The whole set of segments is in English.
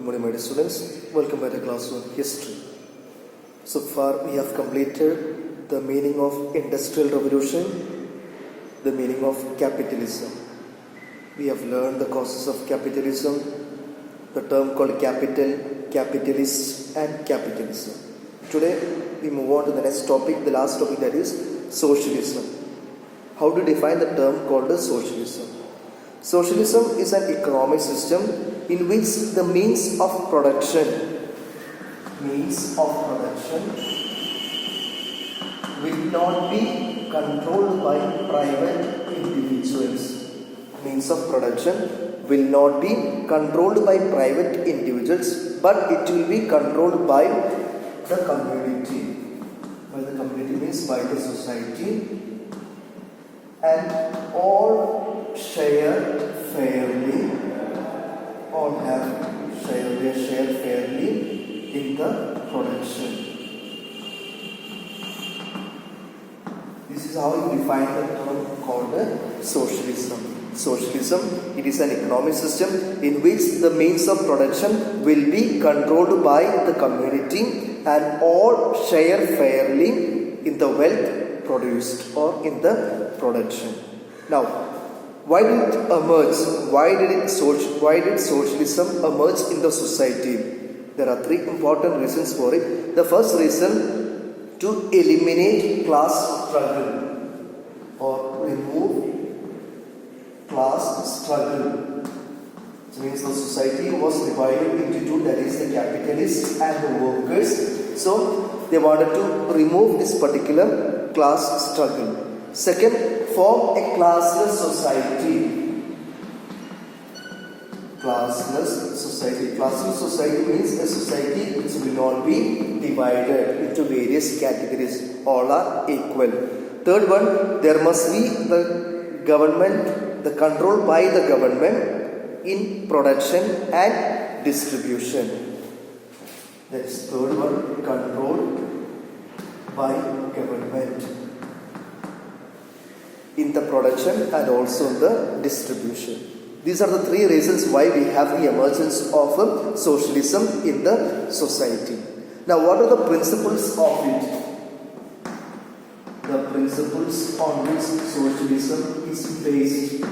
morning, my dear students. Welcome back to class 1 History. So far, we have completed the meaning of Industrial Revolution, the meaning of capitalism. We have learned the causes of capitalism, the term called capital, capitalist, and capitalism. Today, we move on to the next topic, the last topic, that is socialism. How to define the term called as socialism? Socialism is an economic system in which the means of production will not be controlled by private individuals. Means of production will not be controlled by private individuals, but it will be controlled by the community. By the community means by the society, and all share fairly, all share fairly in the production. This is how you define the term called socialism. Socialism, it is an economic system in which the means of production will be controlled by the community and all share fairly in the wealth produced or in the production. Now, why did it emerge? Why did socialism emerge in the society? There are three important reasons for it. The first reason, to eliminate class struggle or remove class struggle. Which means the society was divided into two, that is the capitalists and the workers. So they wanted to remove this particular class struggle. Second, form a classless society. Classless society. Classless society means a society which will not be divided into various categories. All are equal. Third one, there must be the government, the control by the government in production and distribution. That's third one, control by government in the production and also in the distribution. These are the three reasons why we have the emergence of socialism in the society. Now, what are the principles of it? The principles on which socialism is based.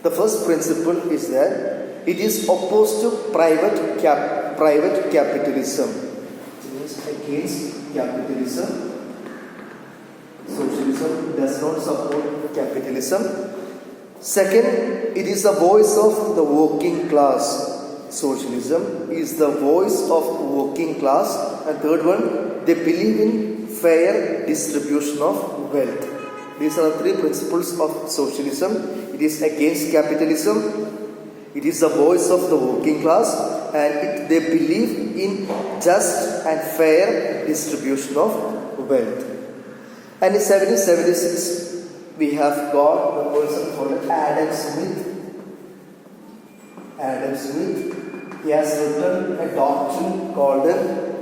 The first principle is that it is opposed to private capitalism. It is against capitalism. Socialism does not support capitalism. Second, it is the voice of the working class. Socialism is the voice of working class. And third one, they believe in fair distribution of wealth. These are the three principles of socialism. It is against capitalism, it is the voice of the working class, and they believe in just and fair distribution of wealth. And in 1776, we have got the person called Adam Smith. Adam Smith, he has written a doctrine called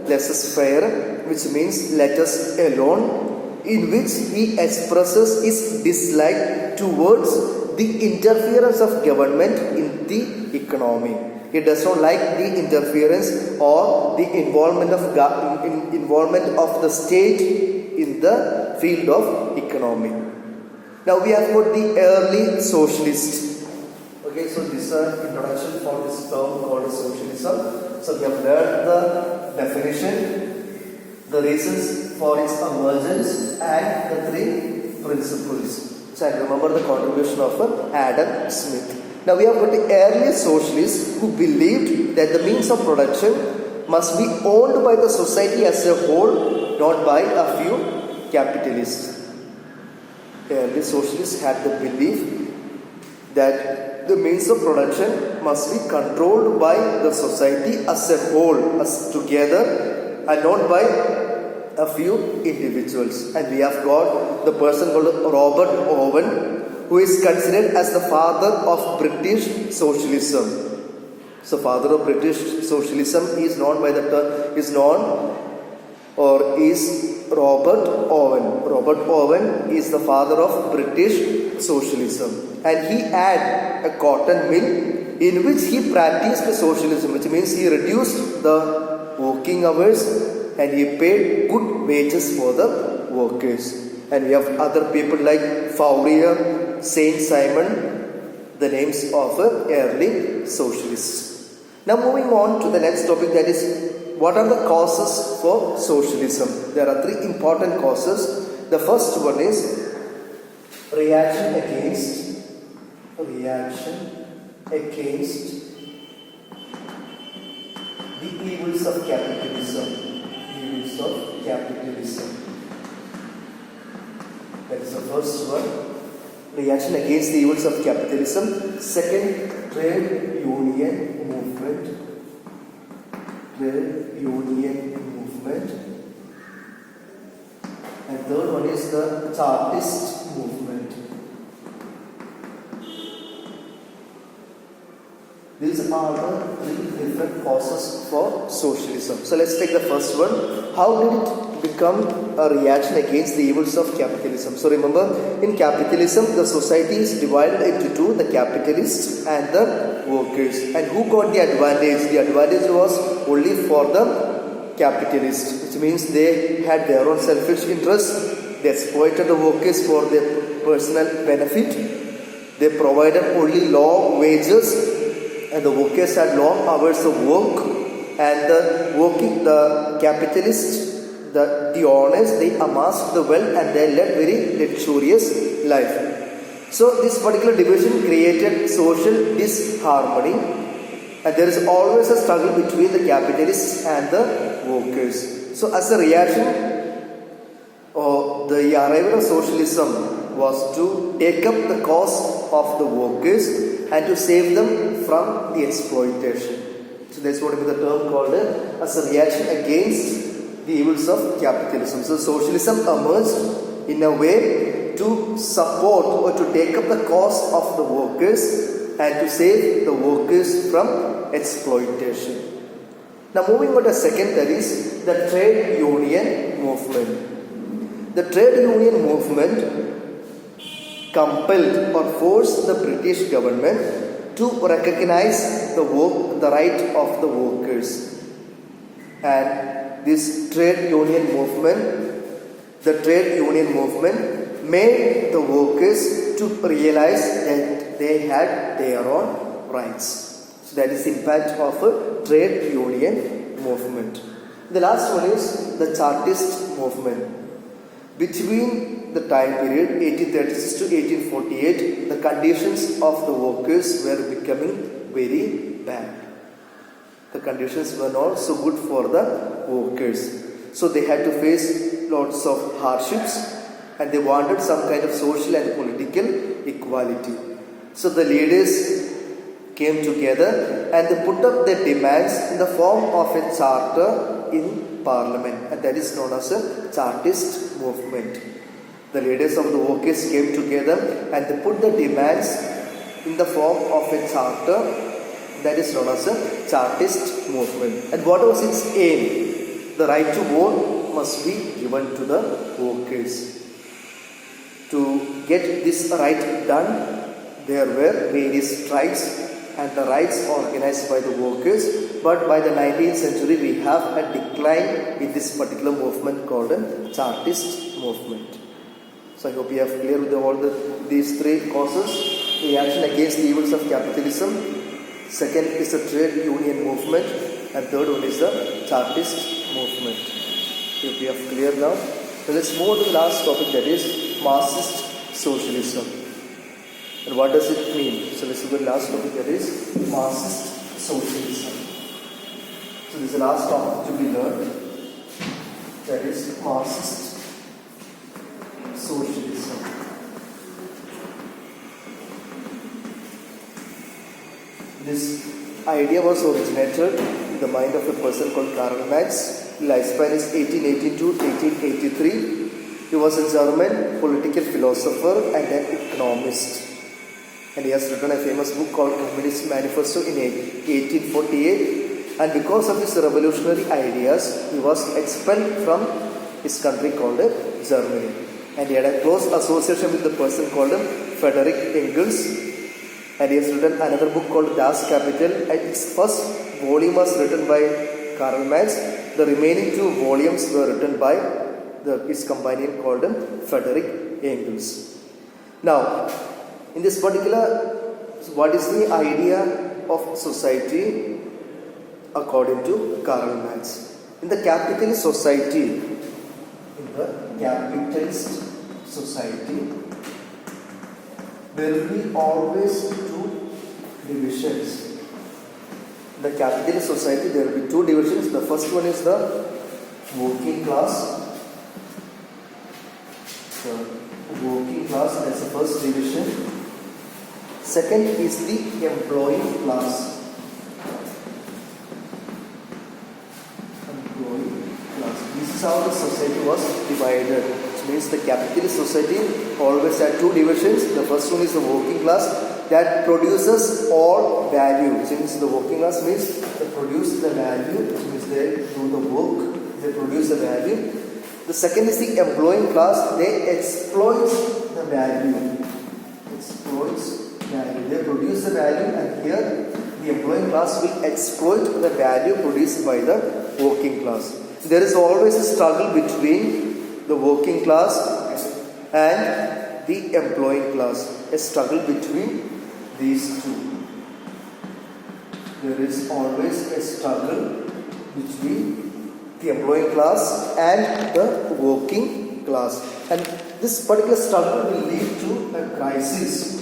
laissez-faire, which means let us alone, in which he expresses his dislike towards the interference of government in the economy. He does not like the interference or the involvement of the state in the field of economy. Now we have got the early socialists. Okay, so this is an introduction for this term called socialism. So we have learned the definition, the reasons for its emergence, and the three principles. So I remember the contribution of Adam Smith. Now we have got the early socialists who believed that the means of production must be owned by the society as a whole, not by a few capitalists. Early socialists had the belief that the means of production must be controlled by the society as a whole, as together, and not by a few individuals. And we have got the person called Robert Owen, who is considered as the father of British socialism. So, father of British socialism is known by the term, is Robert Owen. Robert Owen is the father of British socialism, and he had a cotton mill in which he practiced socialism, which means he reduced the working hours and he paid good wages for the workers. And we have other people like Fourier, Saint Simon, the names of early socialists. Now moving on to the next topic, that is, what are the causes for socialism? There are three important causes. The first one is reaction against the evils of capitalism. That is the first one, reaction against the evils of capitalism. Second, trade union movement. And third one is the Chartist movement. These are the three different causes for socialism. So let's take the first one. How did it become a reaction against the evils of capitalism? So remember, in capitalism, the society is divided into two, the capitalists and the workers. And who got the advantage? The advantage was only for the capitalists, which means they had their own selfish interests. They exploited the workers for their personal benefit. They provided only low wages, and the workers had long hours of work. And the capitalists, the owners, they amassed the wealth and they led very luxurious life. So this particular division created social disharmony, and there is always a struggle between the capitalists and the workers. So as a reaction, the arrival of socialism was to take up the cause of the workers and to save them from the exploitation. So that's what the term called as a reaction against the evils of capitalism. So socialism emerged in a way to support or to take up the cause of the workers and to save the workers from exploitation. Now moving on to the second, that is the trade union movement. The trade union movement compelled or forced the British government to recognize the right of the workers. And this trade union movement, made the workers to realize that they had their own rights. So that is the impact of a trade union movement. The last one is the Chartist movement. Between the time period 1836 to 1848, the conditions of the workers were becoming very bad. The conditions were not so good for the workers. So they had to face lots of hardships, and they wanted some kind of social and political equality. So the leaders came together and they put up their demands in the form of a charter in Parliament, and that is known as a Chartist movement. The leaders of the workers came together and they put the demands in the form of a charter, that is known as a Chartist movement. And what was its aim? The right to vote must be given to the workers. To get this right done, there were various strikes and the rights organized by the workers. But by the 19th century, we have a decline in this particular movement called a Chartist movement. So I hope you have clear with all these three causes. Reaction against the evils of capitalism. Second is the trade union movement. And third one is the Chartist movement. I hope you have clear now. So let's move on to the last topic, that is Marxist socialism. And what does it mean? So this is the last topic, that is Marxist socialism. So this is the last topic to be learned, that is Marxist socialism. This idea was originated in the mind of a person called Karl Marx. His lifespan is 1818 to 1883. He was a German political philosopher and an economist. And he has written a famous book called Communist Manifesto in 1848. And because of his revolutionary ideas, he was expelled from his country called Germany. And he had a close association with the person called Frederick Engels. And he has written another book called Das Kapital, and its first volume was written by Karl Marx. The remaining two volumes were written by his companion called Frederick Engels. Now, in this particular, what is the idea of society according to Karl Marx? In the capitalist society, there will be always two divisions. In the capitalist society, there will be two divisions. The first one is the working class. The working class, that's the first division. Second is the employee class. This is how the society was divided. Which means the capitalist society always had two divisions. The first one is the working class that produces all value. Which means the working class means they produce the value. Which means they do the work, they produce the value. The second is the employing class. They exploit the value. They produce the value, and here the employing class will exploit the value produced by the working class. There is always a struggle between the working class and the employing class. A struggle between these two. There is always a struggle between the employing class and the working class. And this particular struggle will lead to a crisis.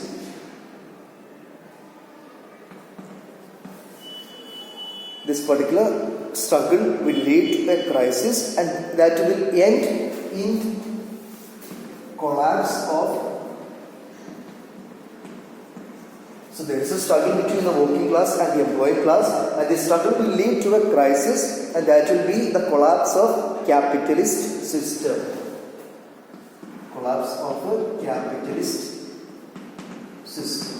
This particular struggle will lead to a crisis, and that will end in collapse of. So there is a struggle between the working class and the employing class, and this struggle will lead to a crisis, and that will be the collapse of capitalist system. Collapse of a capitalist system.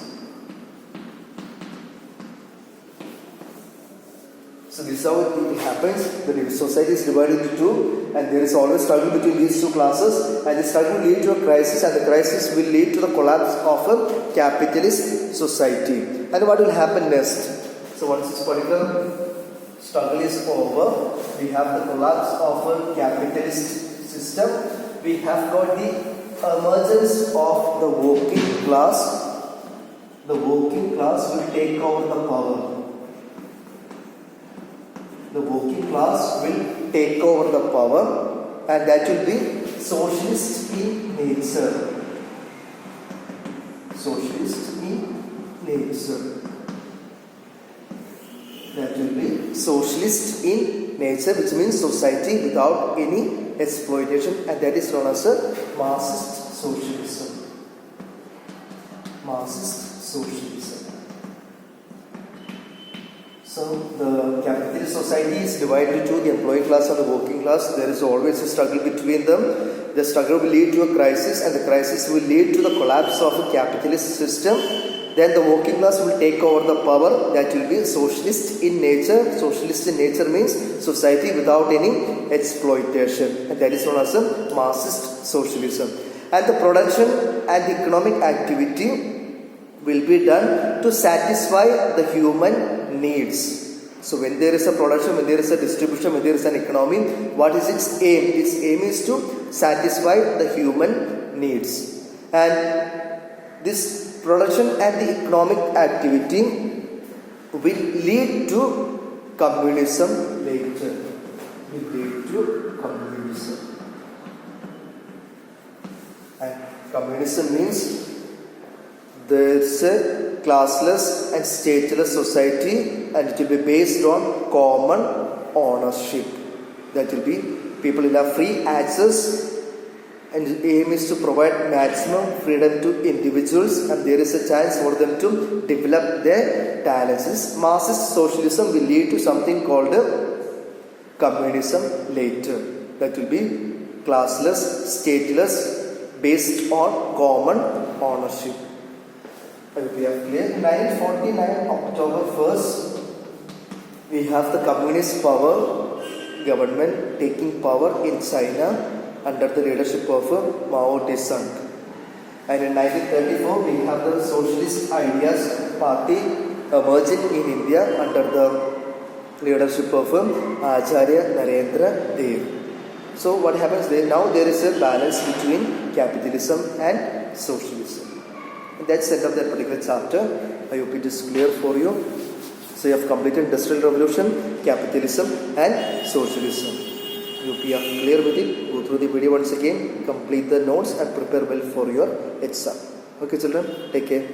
So this is how it happens. The society is divided into two, and there is always struggle between these two classes, and the struggle will lead to a crisis, and the crisis will lead to the collapse of a capitalist society. And what will happen next? So once this particular struggle is over, we have the collapse of a capitalist system. We have got the emergence of the working class. The working class will take over the power. The working class will take over the power, and that will be socialist in nature. Socialist in nature. That will be socialist in nature, which means society without any exploitation, and that is known as a Marxist socialism. Marxist socialism. So the capitalist society is divided into the employee class and the working class. There is always a struggle between them. The struggle will lead to a crisis, and the crisis will lead to the collapse of a capitalist system. Then the working class will take over the power. That will be socialist in nature. Socialist in nature means society without any exploitation, and that is known as a Marxist socialism. And the production and the economic activity will be done to satisfy the human needs. So when there is a production, when there is a distribution, when there is an economy, what is its aim? Its aim is to satisfy the human needs. And this production and the economic activity will lead to communism later. Will lead to communism. And communism means there is a classless and stateless society, and it will be based on common ownership. That will be, people will have free access, and the aim is to provide maximum freedom to individuals, and there is a chance for them to develop their talents. Marxist socialism will lead to something called communism later. That will be classless, stateless, based on common ownership. I hope we are clear. 1949, October 1st, we have the communist power government taking power in China under the leadership of Mao Zedong. And in 1934, we have the Socialist Ideas Party emerging in India under the leadership of Acharya Narendra Dev. So what happens there? Now there is a balance between capitalism and socialism. And that's the end of that particular chapter. I hope it is clear for you. So you have completed Industrial Revolution, capitalism and socialism. You are clear with it. Go through the video once again, complete the notes and prepare well for your exam. Okay children, take care.